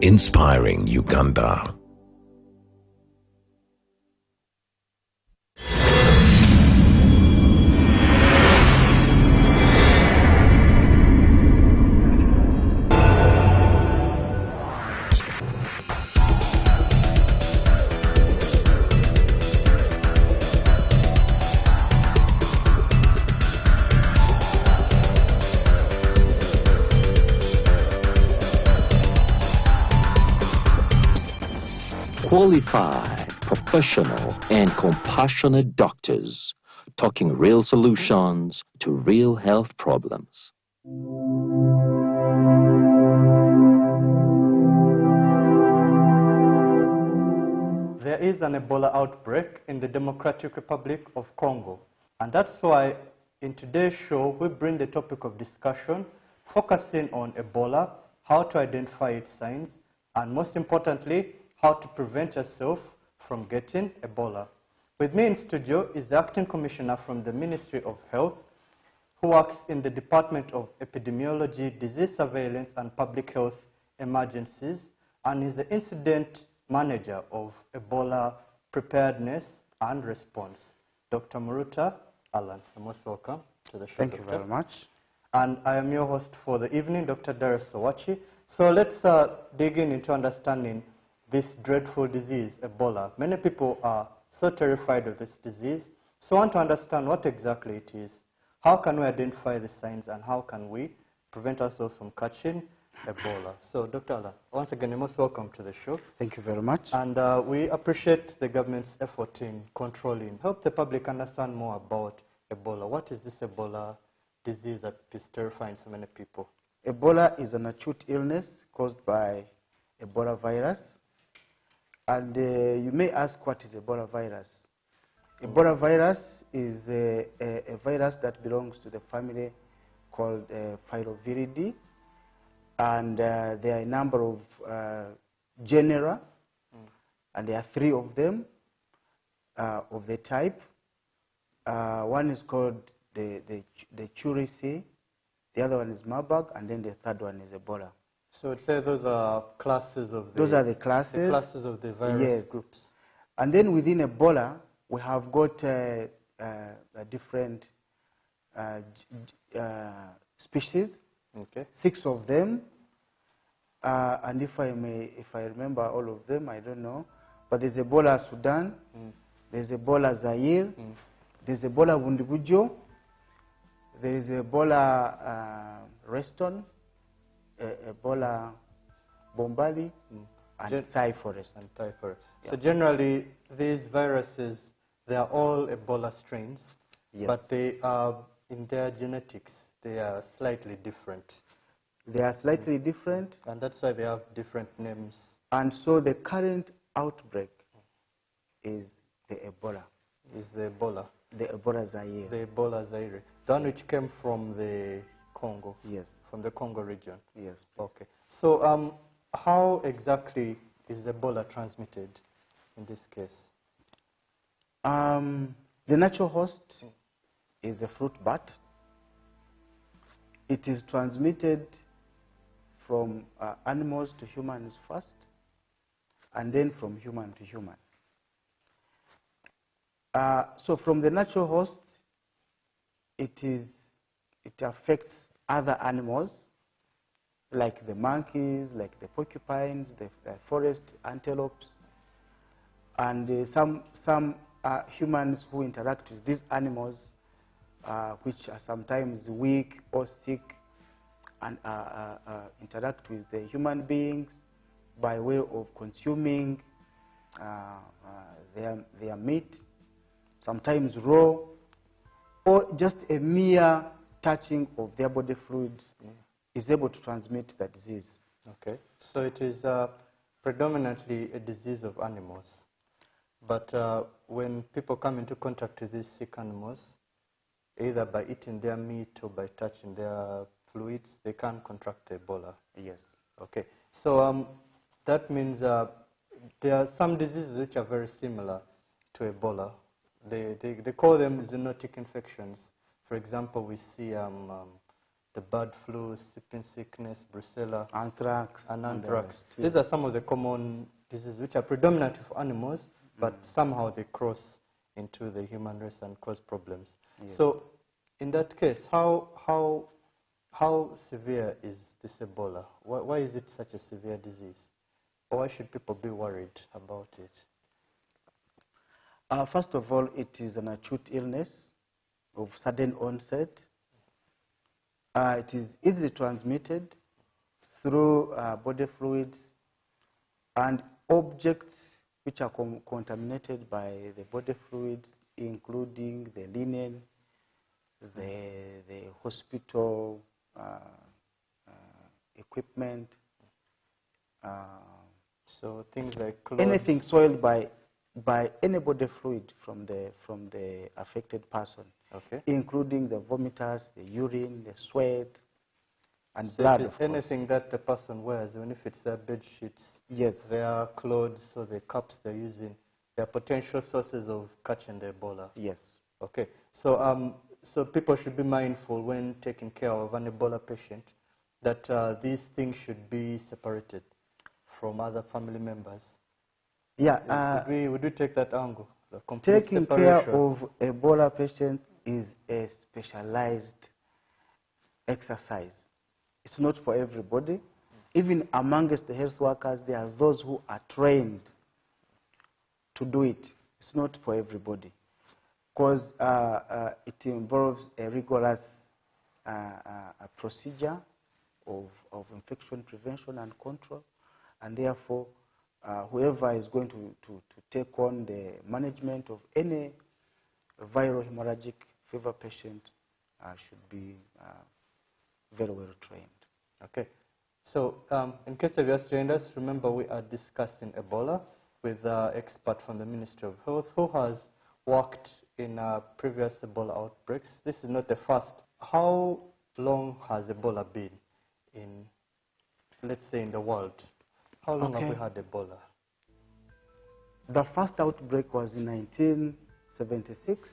Inspiring Uganda. Qualified, professional, and compassionate doctors talking real solutions to real health problems. There is an Ebola outbreak in the Democratic Republic of Congo, and that's why in today's show we bring the topic of discussion focusing on Ebola, how to identify its signs, and most importantly, how to prevent yourself from getting Ebola. With me in studio is the Acting Commissioner from the Ministry of Health, who works in the Department of Epidemiology, Disease Surveillance and Public Health Emergencies, and is the Incident Manager of Ebola Preparedness and Response. Dr. Muluta, Allan, you're most welcome to the show. Thank you very much. And I am your host for the evening, Dr. Darius Owoch. So let's dig into understanding this dreadful disease, Ebola. Many people are so terrified of this disease. So I want to understand what exactly it is. How can we identify the signs and how can we prevent ourselves from catching Ebola? So Dr. Allan, once again, you're most welcome to the show. Thank you very much. And we appreciate the government's effort in controlling, help the public understand more about Ebola. What is this Ebola disease that is terrifying so many people? Ebola is an acute illness caused by Ebola virus. And you may ask, what is Ebola virus? Ebola virus is a virus that belongs to the family called Filoviridae. And there are a number of genera, and there are 3 of them of the type. One is called the Churici, the other one is Marburg, and then the third one is Ebola. So I'd say those are classes of the... Those are the classes. The classes of the virus groups. And then within Ebola, we have got different species. Okay. 6 of them. And if I remember all of them, I don't know. But there's Ebola Sudan, there's Ebola Zaire, there's Ebola Wundibujo, there is Ebola Reston, Ebola Bombali, and Thai forest. Yeah. So generally, these viruses, they are all Ebola strains, but they are, in their genetics, they are slightly different. They are slightly different. And that's why they have different names. And so the current outbreak is the Ebola. Is the Ebola. The Ebola Zaire. The Ebola Zaire. The one which came from the Congo. Yes. From the Congo region. Yes. Please. Okay. So how exactly is Ebola transmitted in this case? The natural host is a fruit bat. It is transmitted from animals to humans first, and then from human to human. So from the natural host, it affects other animals, like the monkeys, like the porcupines, the forest antelopes, and some humans who interact with these animals, which are sometimes weak or sick, and interact with the human beings by way of consuming their meat, sometimes raw, or just a mere touching of their body fluids is able to transmit the disease. Okay, so it is predominantly a disease of animals. But when people come into contact with these sick animals, either by eating their meat or by touching their fluids, they can contract Ebola. Yes. Okay, so that means there are some diseases which are very similar to Ebola. They call them zoonotic infections. For example, we see the bird flu, sleeping sickness, brucella, Anthrax. and anthrax. Yes. These are some of the common diseases which are predominant for animals, but somehow they cross into the human race and cause problems. Yes. So, in that case, how severe is this Ebola? Why is it such a severe disease? Or why should people be worried about it? First of all, it is an acute illness of sudden onset. It is easily transmitted through body fluids and objects which are contaminated by the body fluids, including the linen, the hospital equipment. So things like clothes. Anything soiled by any body fluid from the affected person, okay, including the vomiters, the urine, the sweat, and so blood. It is anything that the person wears, even if it's their bed sheets, yes, their clothes, or the cups they're using, they are potential sources of catching the Ebola. Yes. Okay. So so people should be mindful when taking care of an Ebola patient that these things should be separated from other family members. Yeah. Would we take that angle? The complete taking separation? care of Ebola patients is a specialized exercise. It's not for everybody. Even amongst the health workers, there are those who are trained to do it. It's not for everybody, because it involves a rigorous procedure of infection prevention and control, and therefore whoever is going to take on the management of any viral hemorrhagic fever patient should be very well trained. Okay. So in case of you joined us, remember we are discussing Ebola with an expert from the Ministry of Health who has worked in previous Ebola outbreaks. This is not the first. How long has Ebola been in, let's say, in the world? How long have we had Ebola? The first outbreak was in 1976.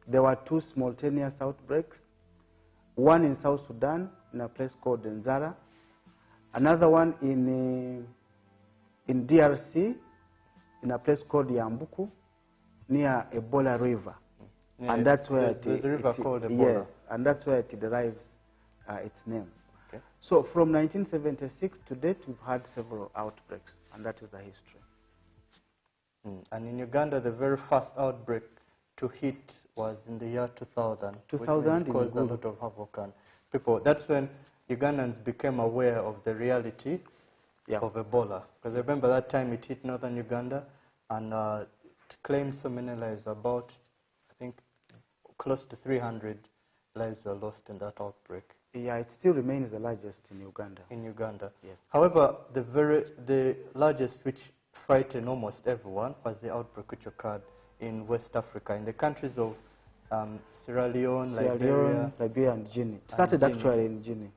There were two simultaneous outbreaks, one in South Sudan in a place called Nzara, another one in DRC in a place called Yambuku near Ebola River. Yeah, and that's where there's a river called Ebola. Yes, and that's where it derives its name. Okay. So from 1976 to date, we've had several outbreaks, and that is the history. And in Uganda, the very first outbreak to hit was in the year 2000. 2000 which caused a lot of havoc and people. That's when Ugandans became aware of the reality of Ebola. Because remember that time it hit northern Uganda and it claimed so many lives. About, I think, close to 300 lives were lost in that outbreak. Yeah, it still remains the largest in Uganda. In Uganda. Yes. However, the largest, which frightened almost everyone, was the outbreak which occurred in West Africa, in the countries of Sierra Leone, Liberia, and Guinea. It started actually in Guinea.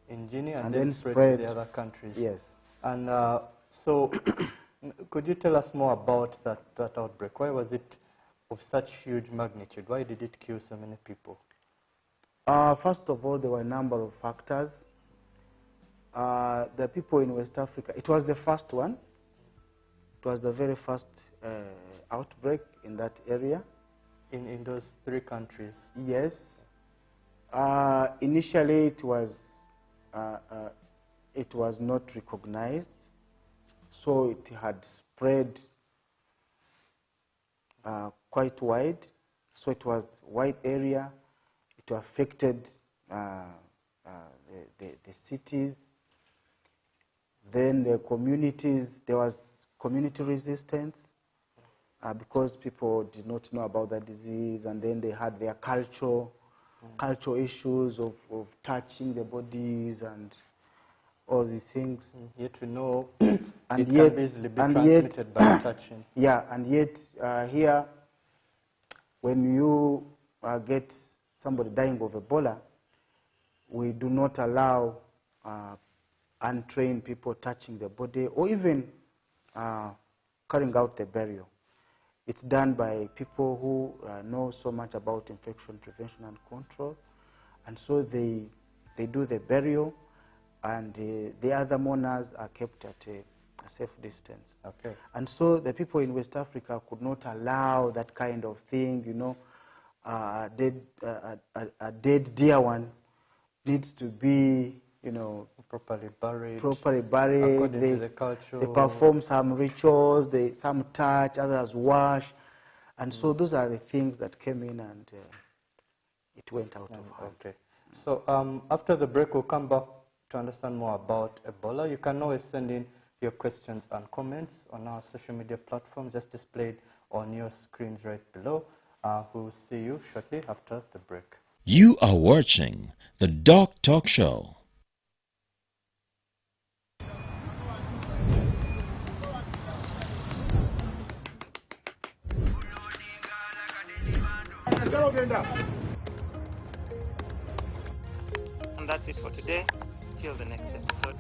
In Guinea and then spread to the other countries. Yes. And so, could you tell us more about that outbreak? Why was it of such huge magnitude? Why did it kill so many people? First of all, there were a number of factors. The people in West Africa, it was the first one. It was the very first outbreak in that area. In those three countries? Yes. Initially, it was not recognized, so it had spread quite wide. So it was wide area. It affected the cities. Then the communities. There was community resistance because people did not know about the disease, and then they had their cultural issues of touching the bodies and all these things. Yet we know and it yet, can easily be transmitted by touching. Yeah, and yet here, when you get somebody dying of Ebola, we do not allow untrained people touching the body or even carrying out the burial. It's done by people who know so much about infection prevention and control, and so they they do the burial, and the other mourners are kept at a safe distance. Okay. And so the people in West Africa could not allow that kind of thing, you know, a dead dear one needs to be, you know, properly buried. According to the culture. They perform some rituals, some touch, others wash. And so those are the things that came in, and it went out of hand. Okay. So after the break, we'll come back to understand more about Ebola. You can always send in your questions and comments on our social media platforms, just displayed on your screens right below. We'll see you shortly after the break. You are watching the DOCtalk show. And that's it for today. Till the next episode.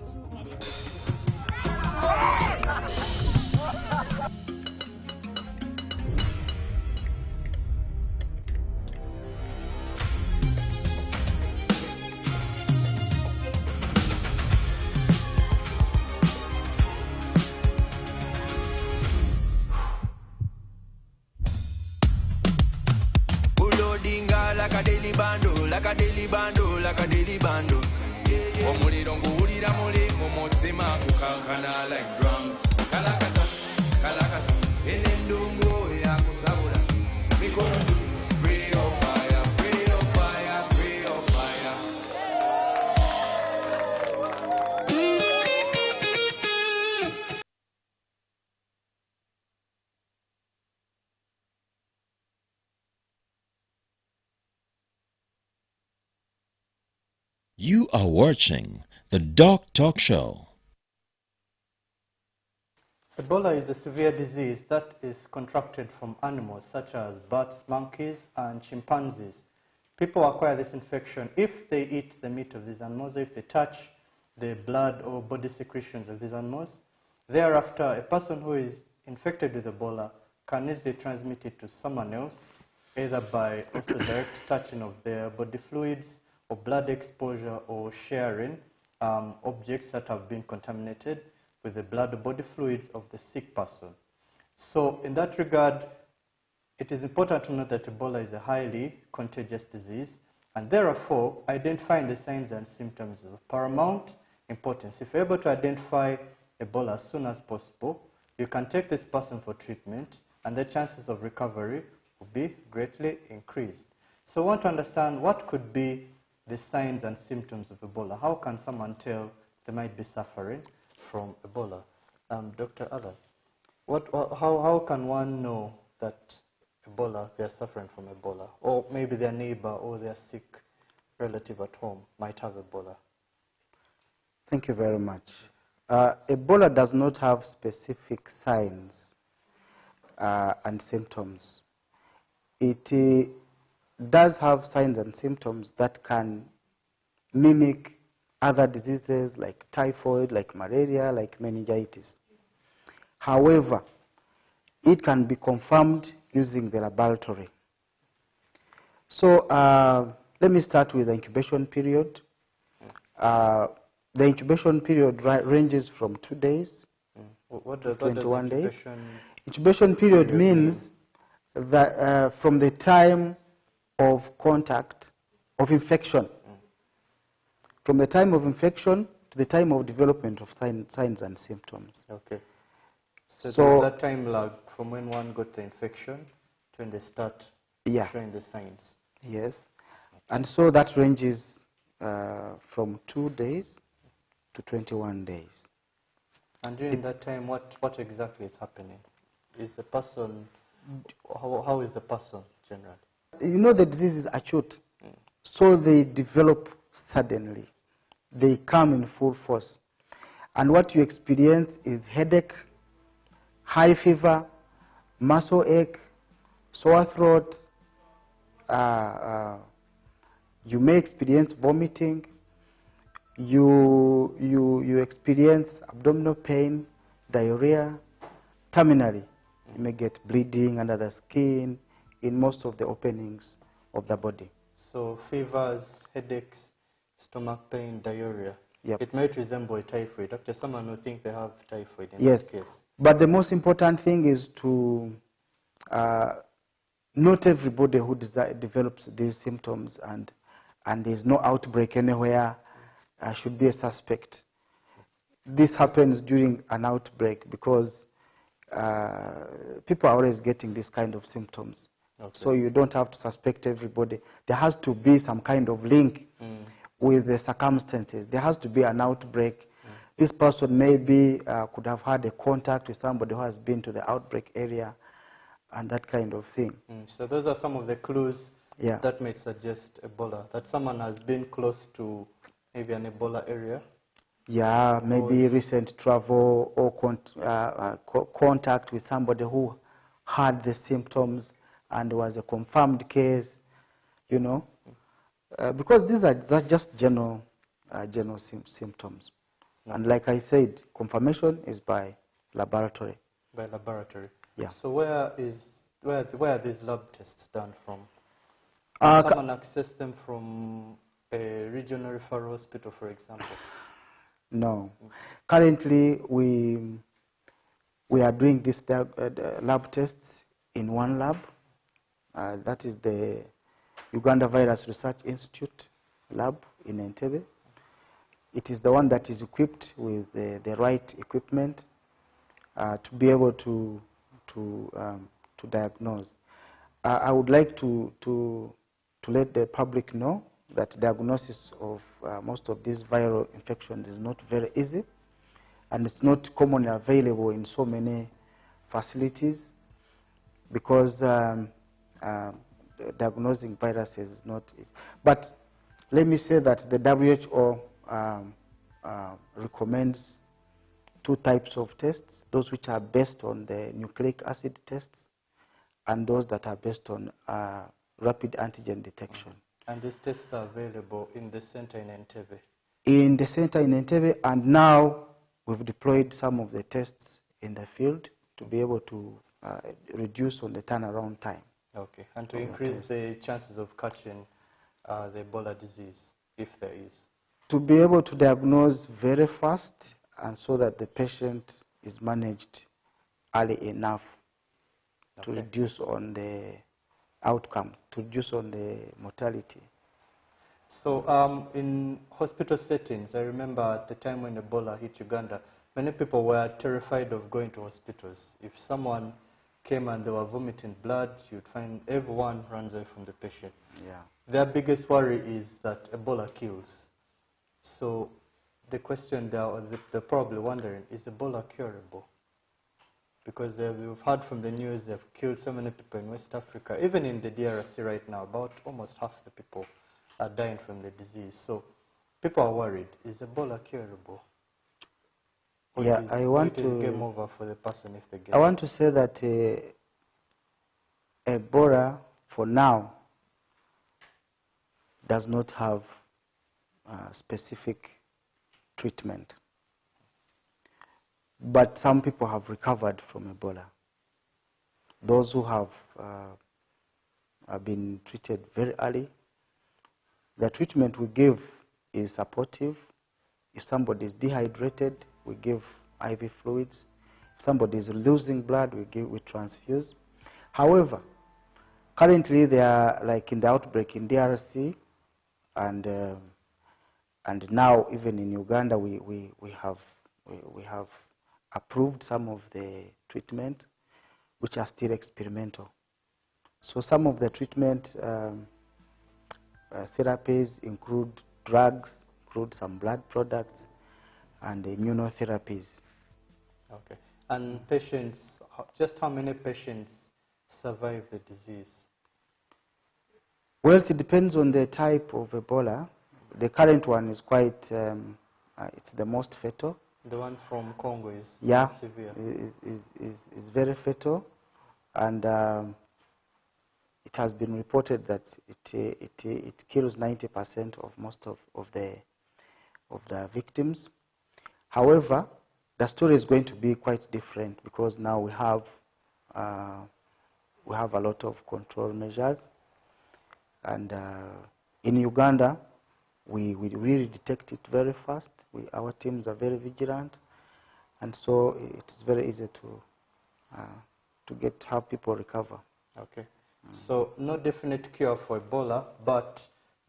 Like a daily bando. Omuliro nguwulira muli mumutima kukankana like drums. Kalakata, kalakata, enendungo ya kusabula. Mikono juu, free of fire, free of fire, free of fire. You are watching the DOCtalk show. Ebola is a severe disease that is contracted from animals such as bats, monkeys, and chimpanzees. People acquire this infection if they eat the meat of these animals, if they touch the blood or body secretions of these animals. Thereafter, a person who is infected with Ebola can easily transmit it to someone else, either by also direct touching of their body fluids, or blood exposure, or sharing objects that have been contaminated with the blood or body fluids of the sick person. So in that regard, it is important to note that Ebola is a highly contagious disease, and therefore identifying the signs and symptoms is of paramount importance. If you're able to identify Ebola as soon as possible, you can take this person for treatment, and the chances of recovery will be greatly increased. So we want to understand what could be the signs and symptoms of Ebola. How can someone tell they might be suffering from Ebola? Dr. Allan, how can one know that they are suffering from Ebola? Or maybe their neighbor or their sick relative at home might have Ebola? Thank you very much. Ebola does not have specific signs and symptoms. It does have signs and symptoms that can mimic other diseases like typhoid, like malaria, like meningitis. However, it can be confirmed using the laboratory. So let me start with the incubation period. The incubation period ranges from 2 days to 21 days. Incubation period means that from the time of contact, of infection. From the time of infection to the time of development of signs and symptoms. Okay. So there's that time lag from when one got the infection to when they start showing the signs. Yes. Okay. And so that ranges from 2 days to 21 days. And during that time, what exactly is happening? Is the person, how is the person generally? You know, the disease is acute, so they develop suddenly. They come in full force. And what you experience is headache, high fever, muscle ache, sore throat. You may experience vomiting. You experience abdominal pain, diarrhea. Terminally, you may get bleeding under the skin, in most of the openings of the body. So fevers, headaches, stomach pain, diarrhea. Yep. It might resemble typhoid. Doctor, someone will think they have typhoid in Yes, this case. but the most important thing is to not everybody who develops these symptoms and there's no outbreak anywhere should be a suspect. This happens during an outbreak because people are always getting this kind of symptoms. Okay. So you don't have to suspect everybody. There has to be some kind of link with the circumstances. There has to be an outbreak. This person maybe could have had a contact with somebody who has been to the outbreak area and that kind of thing. So those are some of the clues that might suggest Ebola, that someone has been close to maybe an Ebola area. Yeah, maybe recent travel or contact with somebody who had the symptoms and was a confirmed case, you know, because these are just general symptoms. And like I said, confirmation is by laboratory. By laboratory. Yeah. So where are these lab tests done from? Can someone access them from a regional referral hospital, for example? No. Currently, we are doing these lab tests in one lab. That is the Uganda Virus Research Institute lab in Entebbe. It is the one that is equipped with the right equipment to be able to diagnose. I would like to let the public know that diagnosis of most of these viral infections is not very easy, and it's not commonly available in so many facilities because diagnosing viruses is not easy. But let me say that the WHO recommends two types of tests, those which are based on the nucleic acid tests and those that are based on rapid antigen detection. And these tests are available in the center in Entebbe? In the center in Entebbe, and now we've deployed some of the tests in the field to be able to reduce on the turnaround time. Okay, and to increase the chances of catching the Ebola disease, if there is? To be able to diagnose very fast and so that the patient is managed early enough to reduce on the outcome, to reduce on the mortality. So in hospital settings, I remember at the time when Ebola hit Uganda, many people were terrified of going to hospitals. If someone came and they were vomiting blood, you'd find everyone runs away from the patient. Yeah. Their biggest worry is that Ebola kills. So the question there, or they're probably wondering, is Ebola curable? Because we've heard from the news they've killed so many people in West Africa. Even in the DRC right now, about almost half the people are dying from the disease. So people are worried, is Ebola curable? Or yeah, I want to game over for the person if they get I want to say that Ebola, for now, does not have specific treatment. But some people have recovered from Ebola. Those who have been treated very early, the treatment we give is supportive. If somebody is dehydrated, we give IV fluids. If somebody is losing blood, we transfuse. However, currently they are like in the outbreak in DRC, and now even in Uganda we have approved some of the treatment which are still experimental. So some of the treatment therapies include drugs, include some blood products, and immunotherapies. Okay. And patients, just how many patients survive the disease? Well, it depends on the type of Ebola. The current one is quite, it's the most fatal. The one from Congo is severe. Is very fatal, and it has been reported that it kills 90% of most of the victims. However, the story is going to be quite different because now we have a lot of control measures, and in Uganda we really detect it very fast. Our teams are very vigilant, and so it's very easy to have people recover. Okay. So no definite cure for Ebola, but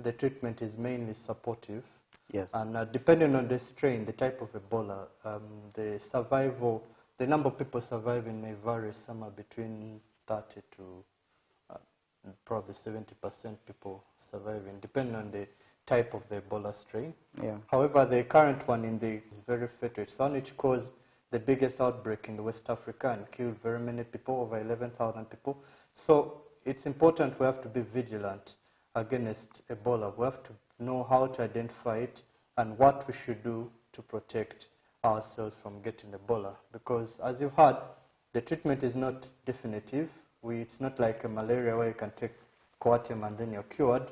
the treatment is mainly supportive. Yes. And depending on the strain, the type of Ebola, the number of people surviving may vary somewhere between 30 to probably 70% people surviving, depending on the type of the Ebola strain. Yeah. However, the current one is very fatal. It's one which caused the biggest outbreak in West Africa and killed very many people, over 11,000 people. So it's important we have to be vigilant against Ebola. We have to know how to identify it and what we should do to protect ourselves from getting Ebola. Because as you've heard, the treatment is not definitive. It's not like a malaria where you can take Coartem and then you're cured.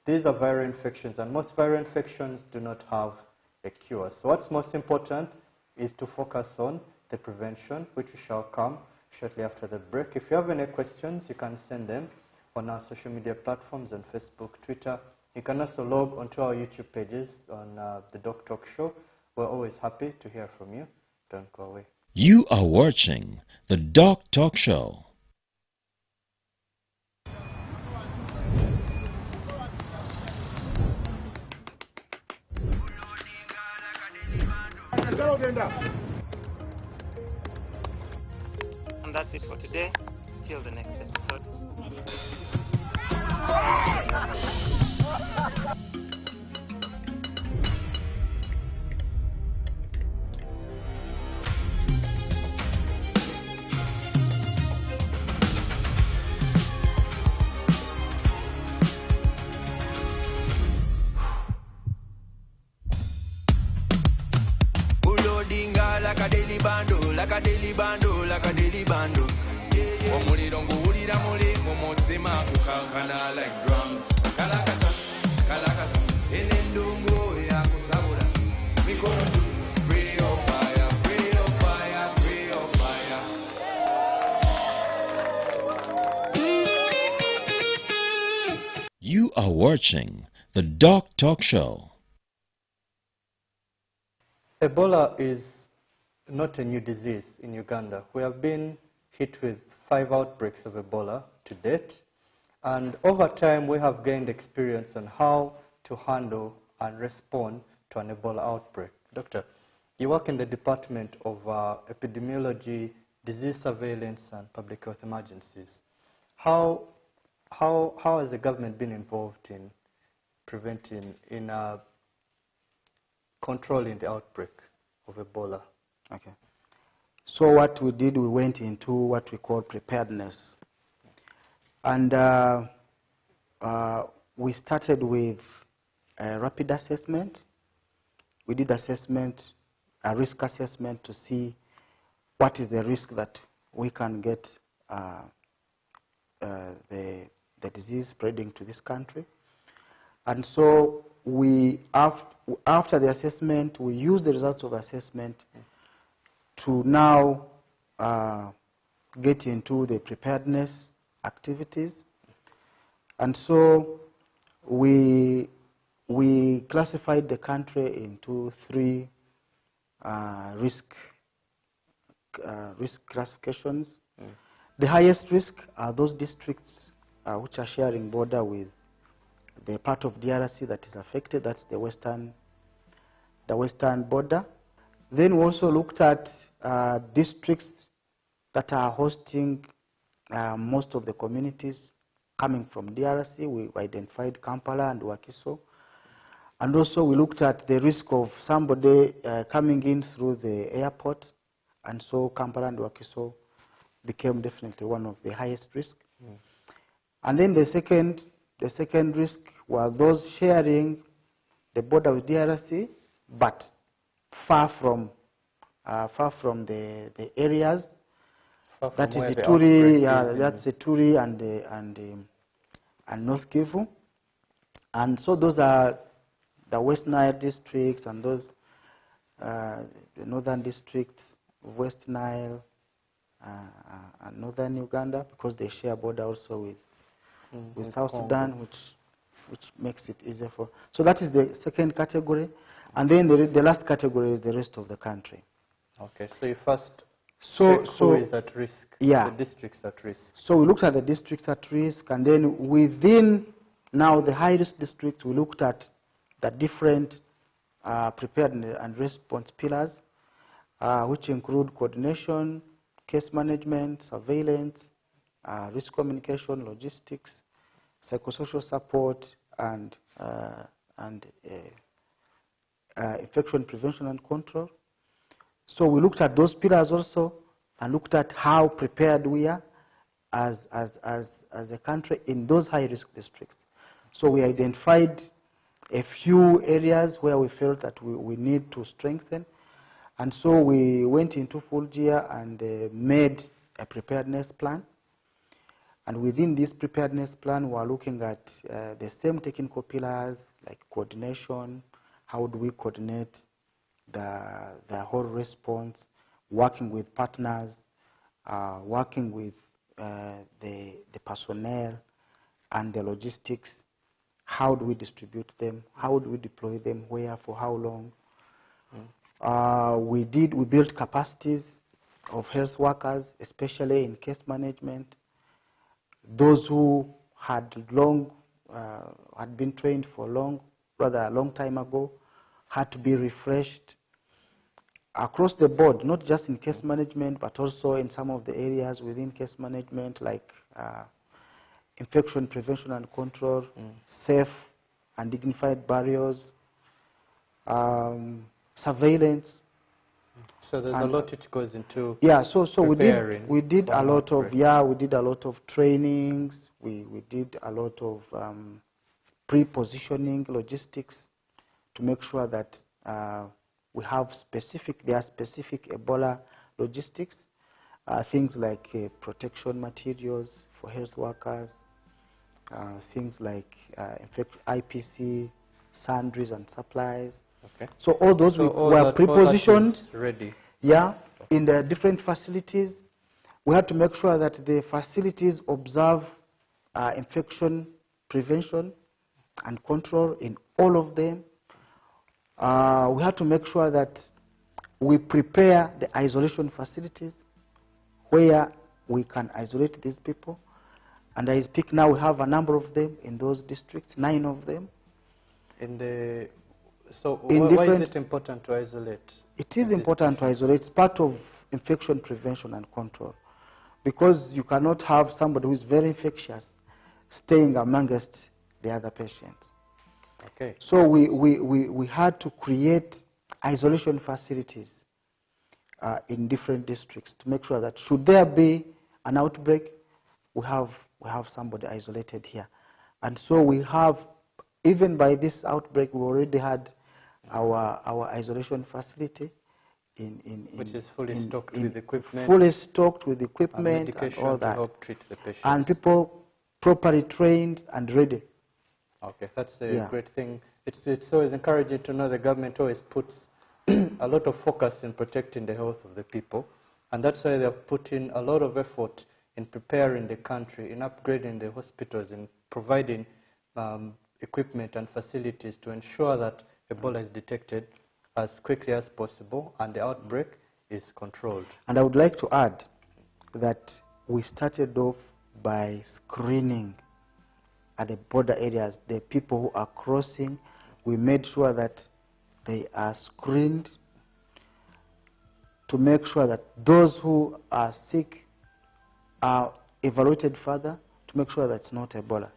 These are viral infections, and most viral infections do not have a cure. So what's most important is to focus on the prevention, which we shall come shortly after the break. If you have any questions, you can send them on our social media platforms on Facebook, Twitter. You can also log onto our YouTube pages on the DOCtalk show. We're always happy to hear from you. Don't go away. You are watching the DOCtalk show. And that's it for today. Till the next episode. Like a daily bando, like a daily bando, like a daily bando. Omuliro nguwulira muli mumutima kukankana like drums. Kalakata, kalakata, enendungu ya kusabula. Mikono tu, free of fire, free of fire, free of fire. You are watching the DOCtalk show. Ebola is not a new disease in Uganda. We have been hit with 5 outbreaks of Ebola to date, and over time we have gained experience on how to handle and respond to an Ebola outbreak. Doctor, you work in the Department of Epidemiology, Disease Surveillance and Public Health Emergencies. How has the government been involved in preventing, controlling the outbreak of Ebola? Okay. So what we did, we went into what we call preparedness. And we started with a rapid assessment. We did a risk assessment to see what is the risk that we can get the disease spreading to this country. And so after the assessment, we used the results of assessment to now get into the preparedness activities. And so we classified the country into 3 risk classifications. The highest risk are those districts which are sharing border with the part of DRC that is affected. That's the western border. Then we also looked at districts that are hosting most of the communities coming from DRC. We identified Kampala and Wakiso. And also we looked at the risk of somebody coming in through the airport. And so Kampala and Wakiso became definitely one of the highest risk. And then the second risk were those sharing the border with DRC, but far from the areas. That is Ituri, that's Ituri and North Kivu. And so those are the West Nile districts and those the northern districts, West Nile and northern Uganda, because they share border also with South Sudan, which which makes it easier for. So that is the second category. And then the last category is the rest of the country. Okay, so you first check who is at risk, yeah. the districts at risk. So we looked at the districts at risk, and then within now the high-risk districts, we looked at the different preparedness and response pillars, which include coordination, case management, surveillance, risk communication, logistics, psychosocial support, and infection prevention and control. So we looked at those pillars also and looked at how prepared we are as a country in those high-risk districts. So we identified a few areas where we felt that we need to strengthen. And so we went into full gear and made a preparedness plan. And within this preparedness plan, we're looking at the same technical pillars like coordination, how do we coordinate the whole response, working with partners, working with the personnel and the logistics, how do we distribute them, how do we deploy them, where, for how long. We built capacities of health workers, especially in case management. Those who had been trained for a long time ago, had to be refreshed across the board, not just in case management, but also in some of the areas within case management, like infection prevention and control, safe and dignified barriers, surveillance. So there's a lot which goes into so we did a lot of trainings, we did a lot of pre-positioning logistics to make sure that there are specific Ebola logistics, things like protection materials for health workers, things like IPC, sundries and supplies. Okay. So all those were pre-positioned ready. Yeah, in the different facilities. We had to make sure that the facilities observe infection prevention and control in all of them. We had to make sure that we prepare the isolation facilities where we can isolate these people. And I speak now, we have a number of them in those districts, 9 of them. So why is it important to isolate? It is important to isolate. It's part of infection prevention and control. Because you cannot have somebody who is very infectious staying amongst the other patients. Okay. So we had to create isolation facilities in different districts to make sure that should there be an outbreak, we have somebody isolated here. And so we have, even by this outbreak, we already had our isolation facility which is fully stocked with equipment. Fully stocked with equipment and all that. To help treat the patients. And people properly trained and ready. Okay, that's a great thing. It's always encouraging to know the government always puts a lot of focus in protecting the health of the people. And that's why they've put in a lot of effort in preparing the country, in upgrading the hospitals, in providing equipment and facilities to ensure that Ebola is detected as quickly as possible and the outbreak is controlled. And I would like to add that we started off by screening at the border areas, the people who are crossing. We made sure that they are screened to make sure that those who are sick are evaluated further to make sure that it's not Ebola.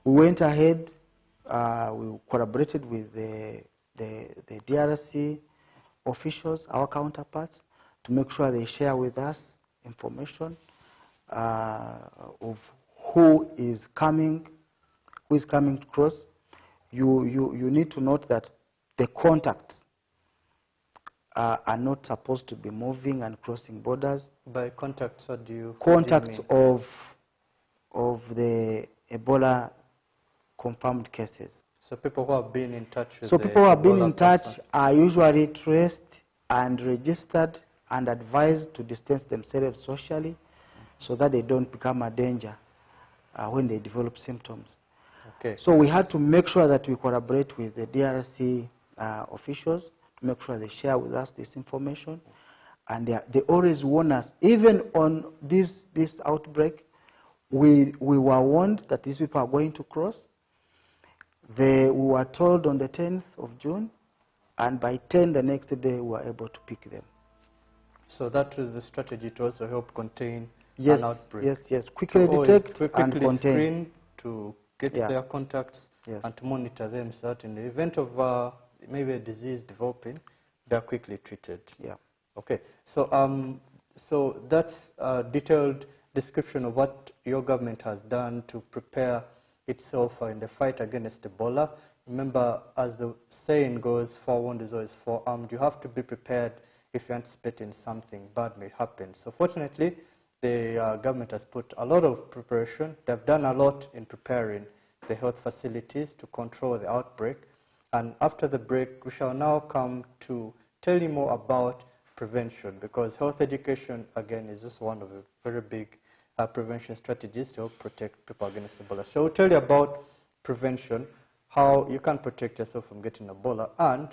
We went ahead, we collaborated with the DRC officials, our counterparts, to make sure they share with us information of who is coming to cross. You need to note that the contacts are not supposed to be moving and crossing borders. By contacts, what do you Contacts mean? of the Ebola confirmed cases. So people who have been in touch with people who have been in touch are usually traced and registered and advised to distance themselves socially so that they don't become a danger when they develop symptoms. Okay. So we had to make sure that we collaborate with the DRC officials to make sure they share with us this information. And they always warn us, even on this outbreak, we were warned that these people are going to cross. We were told on the 10th of June, and by 10 the next day we were able to pick them. So that was the strategy to also help contain Yes, an outbreak. yes. Quickly detect and contain. Screen to get Yeah. their contacts Yes. and to monitor them so that in the event of maybe a disease developing, they are quickly treated. Yeah. Okay. So so that's a detailed description of what your government has done to prepare itself in the fight against Ebola. Remember, as the saying goes, forewarned is always forearmed. You have to be prepared if you're anticipating something bad may happen. So fortunately, the government has put a lot of preparation. They've done a lot in preparing the health facilities to control the outbreak. And after the break, we shall now come to tell you more about prevention, because health education, again, is just one of the very big prevention strategies to help protect people against Ebola. So we'll tell you about prevention, how you can protect yourself from getting Ebola, and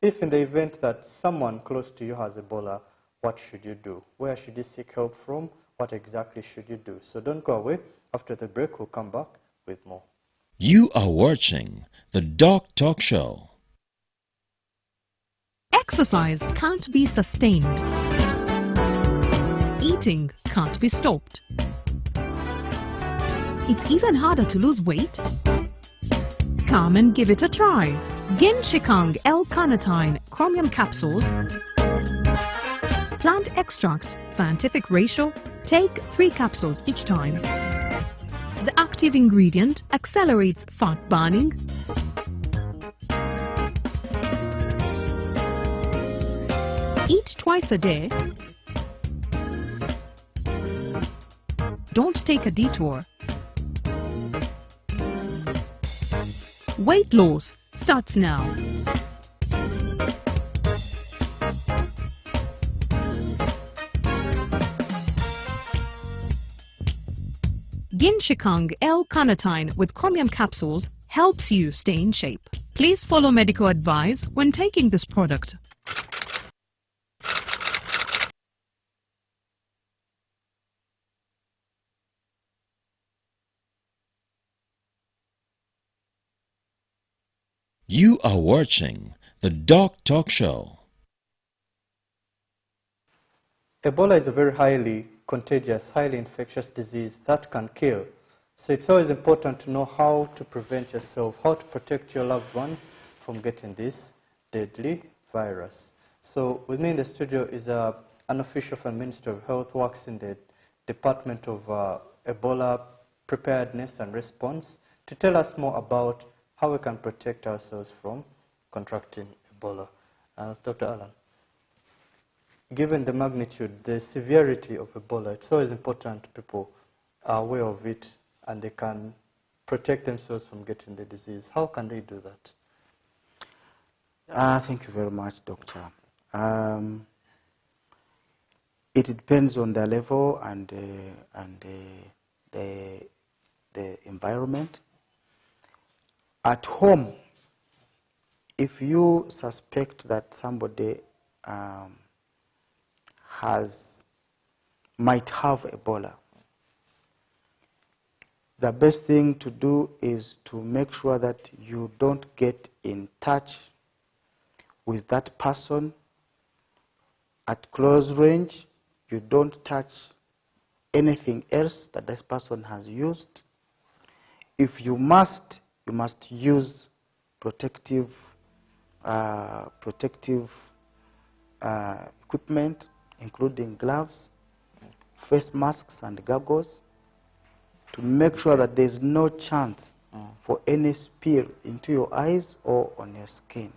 if in the event that someone close to you has Ebola, what should you do? Where should you seek help from? What exactly should you do? So don't go away. After the break, we'll come back with more. You are watching the DOCtalk show. Exercise can't be sustained. Eating can't be stopped. It's even harder to lose weight. Come and give it a try. Genshikang L-carnitine chromium capsules. Plant extract, scientific ratio. Take 3 capsules each time. The active ingredient accelerates fat burning, eat twice a day. Don't take a detour. Weight loss starts now. Genshikang L-carnitine with chromium capsules helps you stay in shape. Please follow medical advice when taking this product. You are watching the DOCtalk show. Ebola is a very highly contagious, highly infectious disease that can kill. So it's always important to know how to prevent yourself, how to protect your loved ones from getting this deadly virus. So with me in the studio is an official from the Ministry of Health, works in the Department of Ebola Preparedness and Response, to tell us more about how we can protect ourselves from contracting Ebola. Dr. Allan, given the magnitude, the severity of Ebola, it's always important people are aware of it and they can protect themselves from getting the disease. How can they do that? Thank you very much, Doctor. It depends on the level and the environment. At home, if you suspect that somebody might have Ebola, the best thing to do is to make sure that you don't get in touch with that person at close range. You don't touch anything else that this person has used. If you must use protective equipment, including gloves, face masks and goggles, to make sure that there's no chance for any spill into your eyes or on your skin.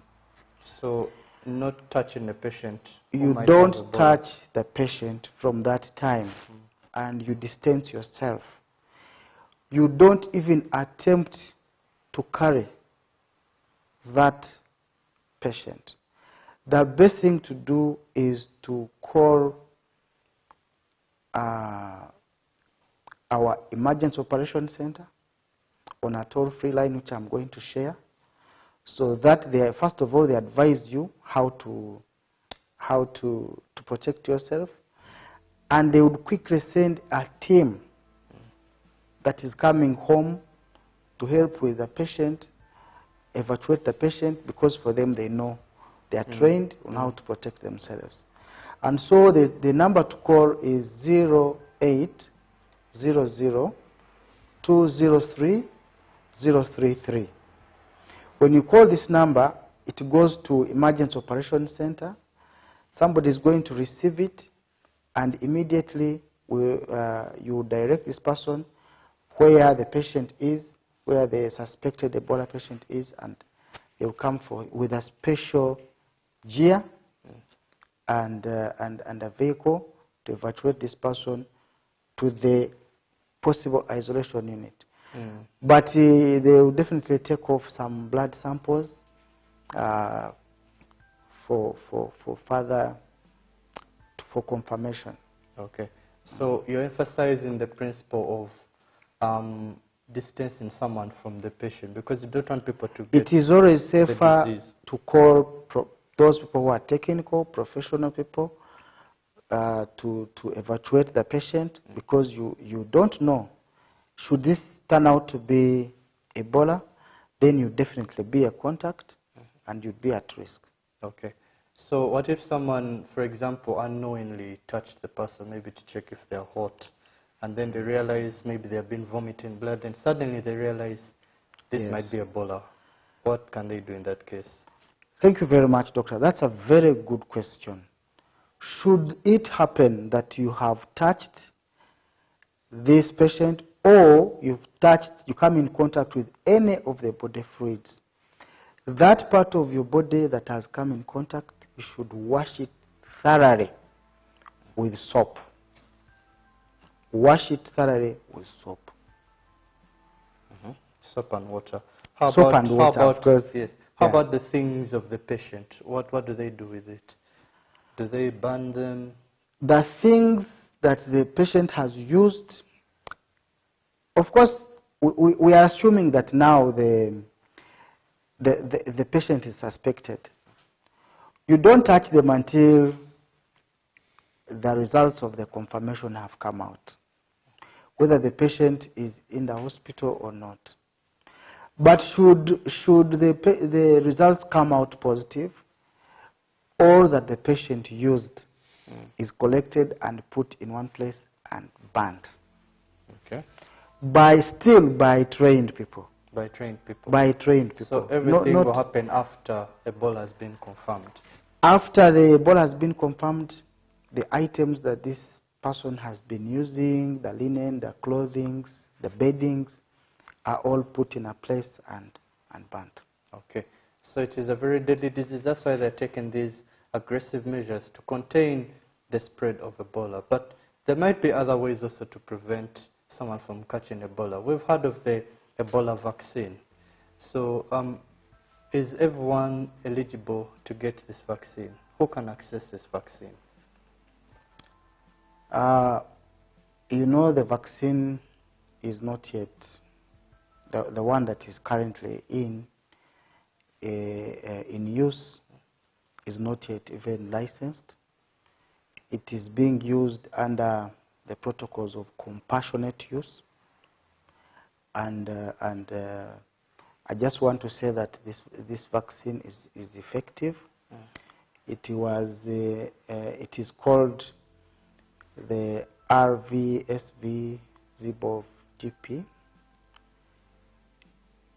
So not touching the patient. You don't touch the patient from that time, and you distance yourself. You don't even attempt to carry that patient. The best thing to do is to call our emergency operation center on a toll-free line, which I'm going to share, so that they, first of all, they advise you how to protect yourself, and they would quickly send a team that is coming home to help with the patient, evacuate the patient, because for them, they know, they are trained on how to protect themselves. And so the number to call is 0800-203-033. When you call this number, it goes to Emergency Operations Center. Somebody is going to receive it, and immediately you direct this person where the patient is, where the suspected Ebola patient is, and they will come with a special gear and a vehicle to evacuate this person to the possible isolation unit. But they will definitely take off some blood samples for confirmation. Okay. So you're emphasizing the principle of distancing someone from the patient, because you don't want people to get it is always safer the disease. to call those people who are technical, professional people, to evacuate the patient, because you don't know. Should this turn out to be Ebola, then you definitely be a contact and you'd be at risk. Okay. So what if someone, for example, unknowingly touched the person, maybe to check if they're hot, and then they realize maybe they've been vomiting blood, and suddenly they realize this might be Ebola? What can they do in that case? Thank you very much, doctor. That's a very good question. Should it happen that you have touched this patient, or you come in contact with any of the body fluids, that part of your body that has come in contact, you should wash it thoroughly with soap. Wash it thoroughly with soap. Soap and water. How about the things of the patient? What do they do with it? Do they burn them? The things that the patient has used, of course, we are assuming that now the patient is suspected. You don't touch them until the results of the confirmation have come out, whether the patient is in the hospital or not. But should the results come out positive, all that the patient used is collected and put in one place and burnt. Okay. By trained people. By trained people. By trained people. So everything will happen after Ebola has been confirmed. After the Ebola has been confirmed, the items that this person has been using, the linen, the clothing, the beddings, are all put in a place and burnt. Okay. So it is a very deadly disease. That's why they're taking these aggressive measures to contain the spread of Ebola. But there might be other ways also to prevent someone from catching Ebola. We've heard of the Ebola vaccine. So is everyone eligible to get this vaccine? Who can access this vaccine? You know, the vaccine is not yet, the one that is currently in use is not yet even licensed. It is being used under the protocols of compassionate use. And I just want to say that this vaccine is effective. It is called the RVSV ZIBOV GP.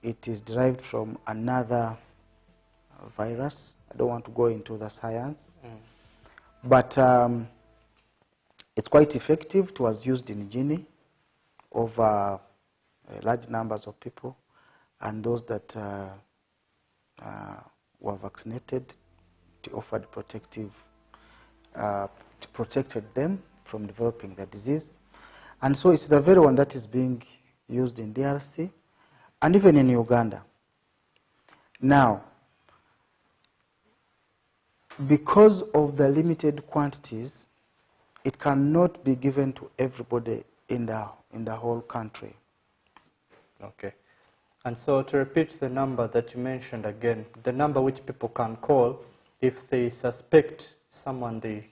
It is derived from another virus. I don't want to go into the science, but it's quite effective. It was used in Guinea over large numbers of people, and those that were vaccinated, it offered protected them from developing the disease. And so it's the very one that is being used in DRC and even in Uganda. Now, because of the limited quantities, it cannot be given to everybody in the whole country. Okay. And so to repeat the number that you mentioned again, the number which people can call if they suspect someone they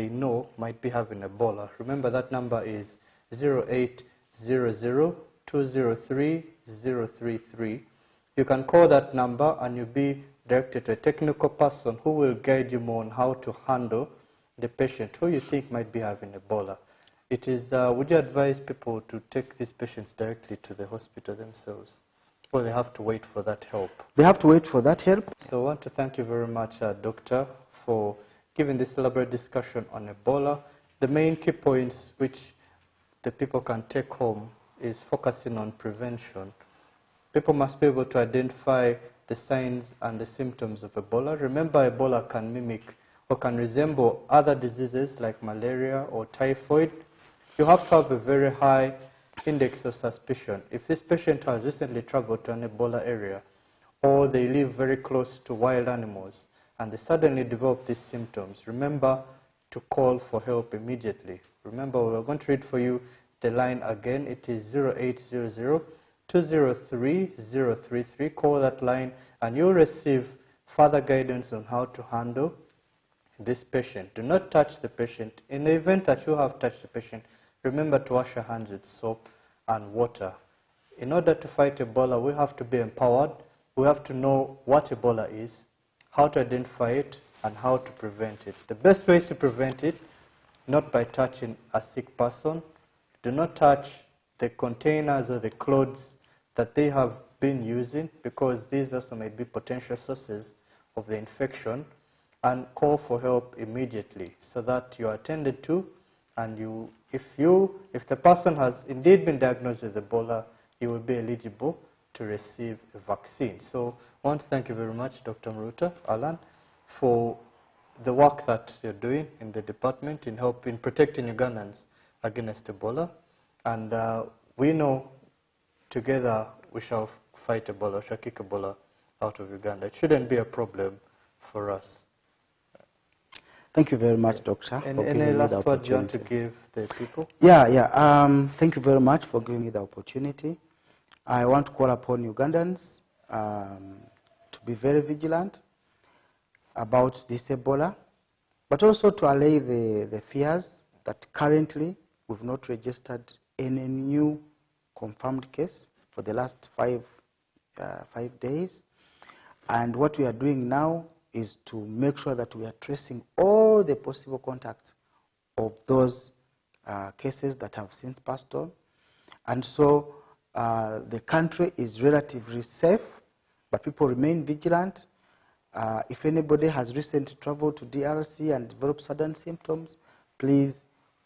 know might be having Ebola. Remember, that number is 0800-203-033. You can call that number and you'll be directed to a technical person who will guide you more on how to handle the patient who you think might be having Ebola. It is, would you advise people to take these patients directly to the hospital themselves? Or they have to wait for that help? They have to wait for that help. So I want to thank you very much, Doctor, for giving this elaborate discussion on Ebola. The main key points which the people can take home is focusing on prevention. People must be able to identify the signs and the symptoms of Ebola. Remember, Ebola can mimic or can resemble other diseases like malaria or typhoid. You have to have a very high index of suspicion. If this patient has recently traveled to an Ebola area, or they live very close to wild animals, and they suddenly develop these symptoms, remember to call for help immediately. Remember, we're going to read for you the line again. It is 0800-203-033. Call that line and you'll receive further guidance on how to handle this patient. Do not touch the patient. In the event that you have touched the patient, remember to wash your hands with soap and water. In order to fight Ebola, we have to be empowered. We have to know what Ebola is, how to identify it, and how to prevent it. The best way is to prevent it, not by touching a sick person. Do not touch the containers or the clothes that they have been using, because these also may be potential sources of the infection, and call for help immediately so that you are attended to, and if the person has indeed been diagnosed with Ebola, you will be eligible to receive a vaccine. So I want to thank you very much, Dr. Muluta, Allan, for the work that you're doing in the department in protecting Ugandans against Ebola. And we know together we shall fight Ebola, we shall kick Ebola out of Uganda. It shouldn't be a problem for us. Thank you very much, Doctor. Any last words you want to give the people? Thank you very much for giving me the opportunity. I want to call upon Ugandans to be very vigilant about this Ebola, but also to allay the fears that currently we've not registered any new confirmed case for the last 5 days. And what we are doing now is to make sure that we are tracing all the possible contacts of those cases that have since passed on. And so the country is relatively safe, but people remain vigilant. If anybody has recently traveled to DRC and developed sudden symptoms, please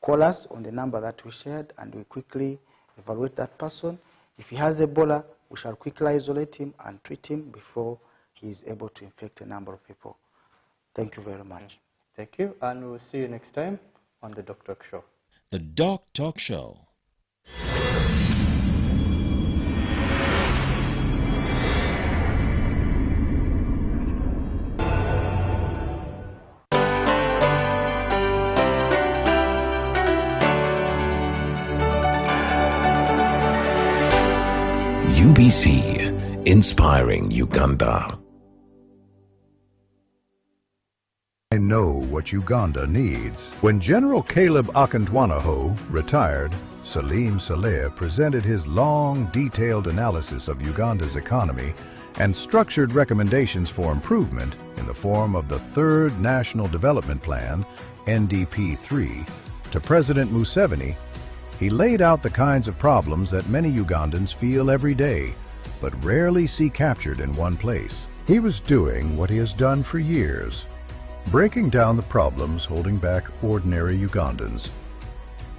call us on the number that we shared and we quickly evaluate that person. If he has Ebola, we shall quickly isolate him and treat him before he is able to infect a number of people. Thank you very much. Thank you, and we'll see you next time on the DOCtalk Show. The DOCtalk Show. UBC, inspiring Uganda. I know what Uganda needs. When General Caleb Akantwanaho retired, Salim Saleh presented his long, detailed analysis of Uganda's economy and structured recommendations for improvement in the form of the Third National Development Plan, NDP-3, to President Museveni. He laid out the kinds of problems that many Ugandans feel every day, but rarely see captured in one place. He was doing what he has done for years, breaking down the problems holding back ordinary Ugandans.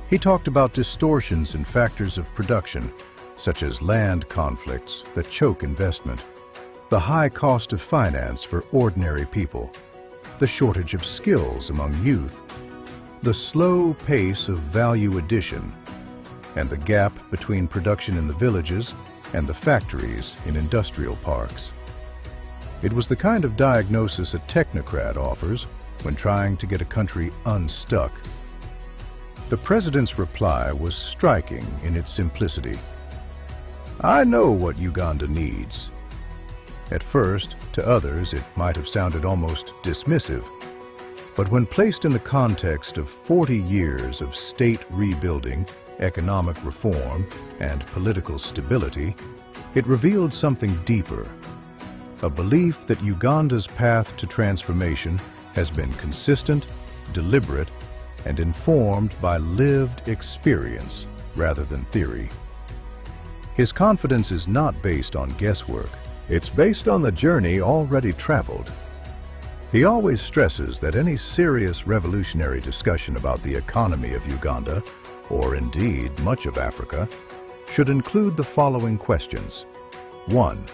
He talked about distortions in factors of production, such as land conflicts that choke investment, the high cost of finance for ordinary people, the shortage of skills among youth, the slow pace of value addition, and the gap between production in the villages and the factories in industrial parks. It was the kind of diagnosis a technocrat offers when trying to get a country unstuck. The President's reply was striking in its simplicity. I know what Uganda needs. At first, to others, it might have sounded almost dismissive. But when placed in the context of 40 years of state rebuilding, economic reform, and political stability, it revealed something deeper. A belief that Uganda's path to transformation has been consistent, deliberate, and informed by lived experience rather than theory. His confidence is not based on guesswork. It's based on the journey already traveled. He always stresses that any serious revolutionary discussion about the economy of Uganda, or indeed much of Africa, should include the following questions. 1.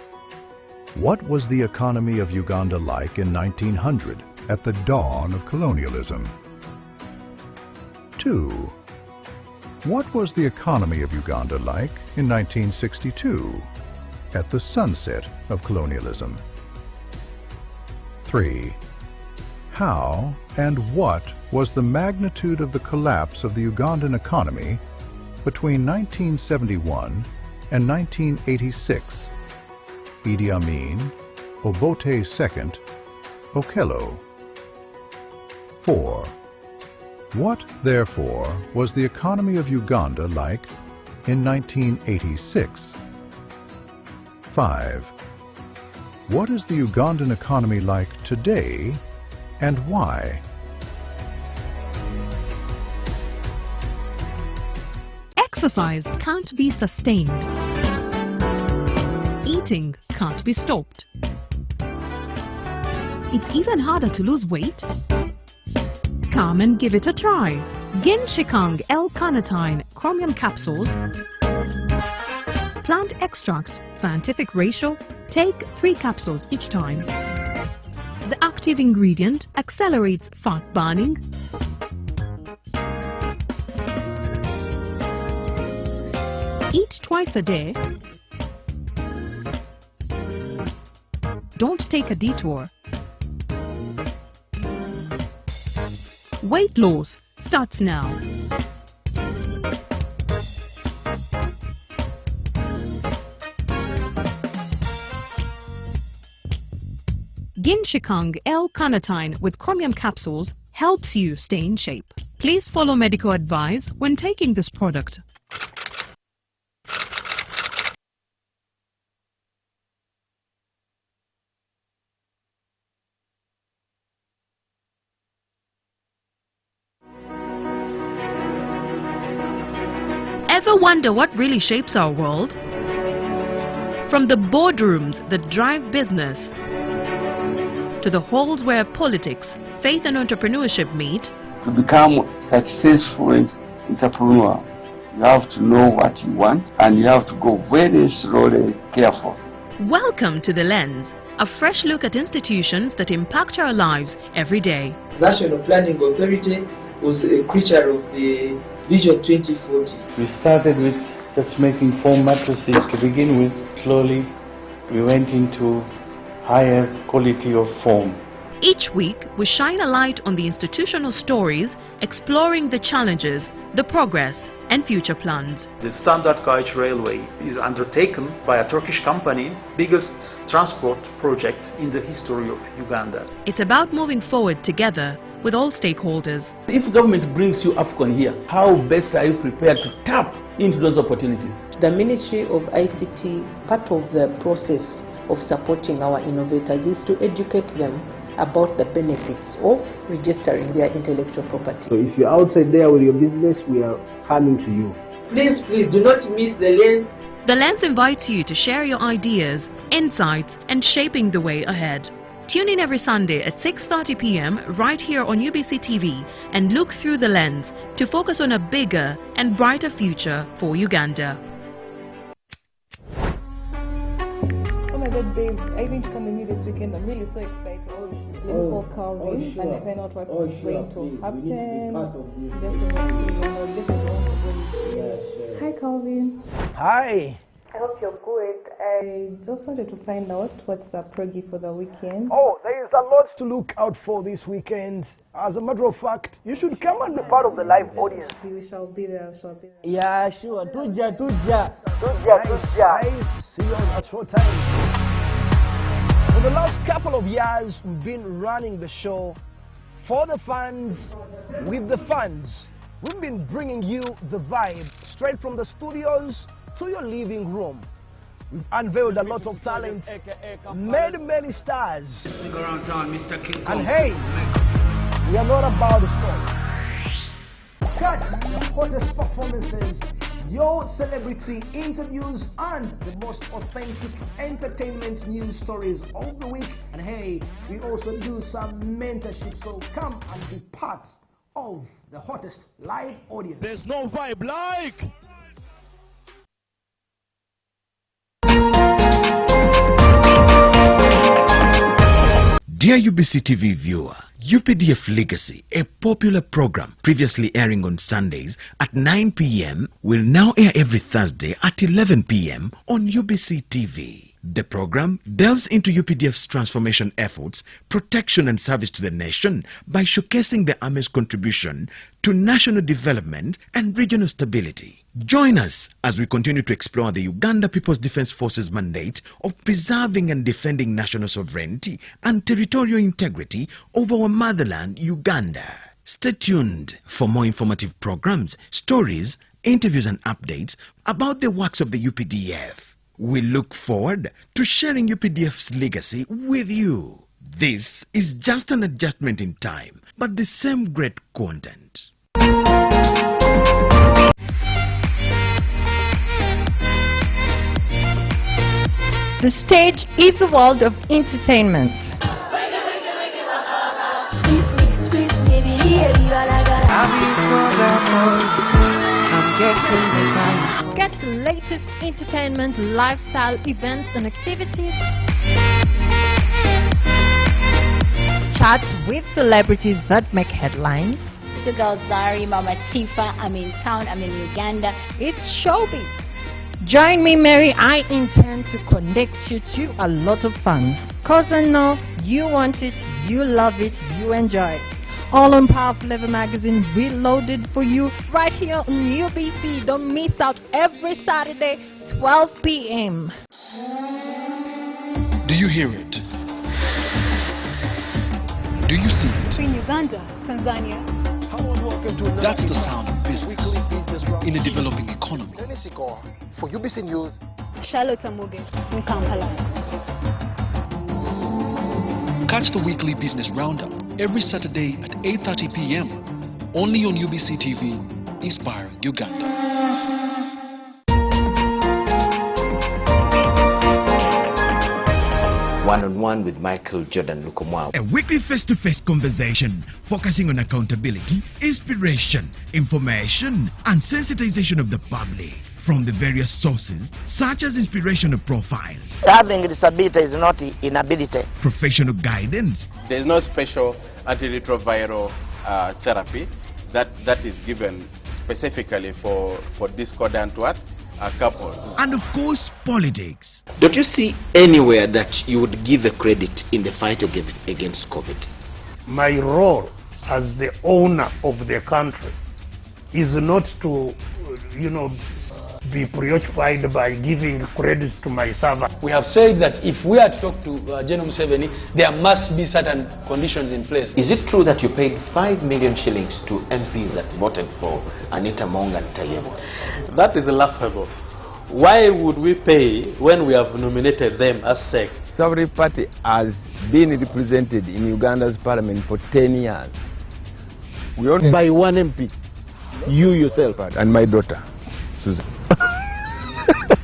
What was the economy of Uganda like in 1900, at the dawn of colonialism? 2. What was the economy of Uganda like in 1962, at the sunset of colonialism? 3. How and what was the magnitude of the collapse of the Ugandan economy between 1971 and 1986? Idi Amin, Obote II, Okello. 4. What, therefore, was the economy of Uganda like in 1986? 5. What is the Ugandan economy like today, and why? Exercise can't be sustained. Eating can't be stopped. It's even harder to lose weight. Come and give it a try. Genshikang L-carnitine chromium capsules, plant extract, scientific ratio, take 3 capsules each time. The active ingredient accelerates fat burning, eat twice a day, don't take a detour. Weight loss starts now. Genshikang L-carnitine with chromium capsules helps you stay in shape. Please follow medical advice when taking this product. Ever wonder what really shapes our world? From the boardrooms that drive business, to the halls where politics, faith and entrepreneurship meet. To become a successful entrepreneur, you have to know what you want and you have to go very slowly, careful. Welcome to The Lens, a fresh look at institutions that impact our lives every day. The National Planning Authority was a creature of the Vision 2040. We started with just making foam mattresses to begin with. Slowly, we went into higher quality of foam. Each week, we shine a light on the institutional stories, exploring the challenges, the progress, and future plans. The Standard Gauge Railway is undertaken by a Turkish company, biggest transport project in the history of Uganda. It's about moving forward together with all stakeholders. If government brings you AFCON here, how best are you prepared to tap into those opportunities? The Ministry of ICT, part of the process of supporting our innovators is to educate them about the benefits of registering their intellectual property. So if you're outside there with your business, we are coming to you. Please do not miss The Lens. The Lens invites you to share your ideas, insights, and shaping the way ahead. Tune in every Sunday at 6:30 p.m. right here on UBC TV and look through the lens to focus on a bigger and brighter future for Uganda. Oh my God, babe, I think to come with me this weekend. I'm really so excited. Let me call Calvin sure. and find out what's Sure, going to please. happen. We need to be part of this. Hi, Calvin. Hi. hope you're good. I just wanted to find out what's the proggy for the weekend. Oh, there is a lot to look out for this weekend. As a matter of fact, you should come and be part of the live audience. We shall be there, Yeah, sure. Tuja. Nice. See you at short time. For the last couple of years, we've been running the show for the fans, with the fans. We've been bringing you the vibe straight from the studios to your living room. We've unveiled a lot of talent, made many stars. And hey, we are not about the story. Catch the hottest performances, your celebrity interviews, and the most authentic entertainment news stories of the week. And hey, we also do some mentorship, so come and be part of the hottest live audience. There's no vibe like... Dear UBC TV viewer, UPDF Legacy, a popular program previously airing on Sundays at 9 p.m. will now air every Thursday at 11 p.m. on UBC TV. The program delves into UPDF's transformation efforts, protection and service to the nation by showcasing the Army's contribution to national development and regional stability. Join us as we continue to explore the Uganda People's Defense Forces mandate of preserving and defending national sovereignty and territorial integrity of our motherland, Uganda. Stay tuned for more informative programs, stories, interviews and updates about the works of the UPDF. We look forward to sharing UPDF's legacy with you. This is just an adjustment in time, but the same great content. The stage is a world of entertainment. Get the latest entertainment, lifestyle, events and activities. Chats with celebrities that make headlines. The girl Zari, Mama Tifa, I'm in town, I'm in Uganda. It's showbiz. Join me, Mary. I intend to connect you to a lot of fun. Cause I know you want it, you love it, you enjoy it. All on Powerful Level Magazine, reloaded for you right here on UBC. Don't miss out every Saturday, 12 p.m. Do you hear it? Do you see it? In Uganda, Tanzania. That's the sound of business in a developing economy. For UBC News, Charlotte Amuge in Kampala. Catch the weekly business roundup every Saturday at 8:30 p.m. only on UBC TV, inspiring Uganda. One-on-one with Michael Jordan Lukomwa. A weekly face-to-face conversation focusing on accountability, inspiration, information, and sensitization of the public from the various sources such as inspirational profiles. Having a disability is not inability. Professional guidance. There is no special antiretroviral therapy that is given specifically for discordant couples. And of course, politics. Don't you see anywhere that you would give a credit in the fight against COVID? My role as the owner of the country is not to, be preoccupied by giving credit to my servant. We have said that if we are to talk to General Museveni, there must be certain conditions in place. Is it true that you paid 5 million shillings to MPs that voted for Anita Mong and Tayebo? That is laughable. Why would we pay when we have nominated them as SEC? Every party has been represented in Uganda's parliament for 10 years. We only by one MP, you yourself and my daughter, Susan.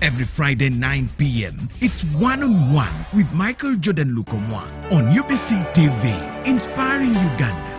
Every Friday 9 p.m. it's one-on-one with Michael Jordan Lukomwa on UBC TV, inspiring Uganda.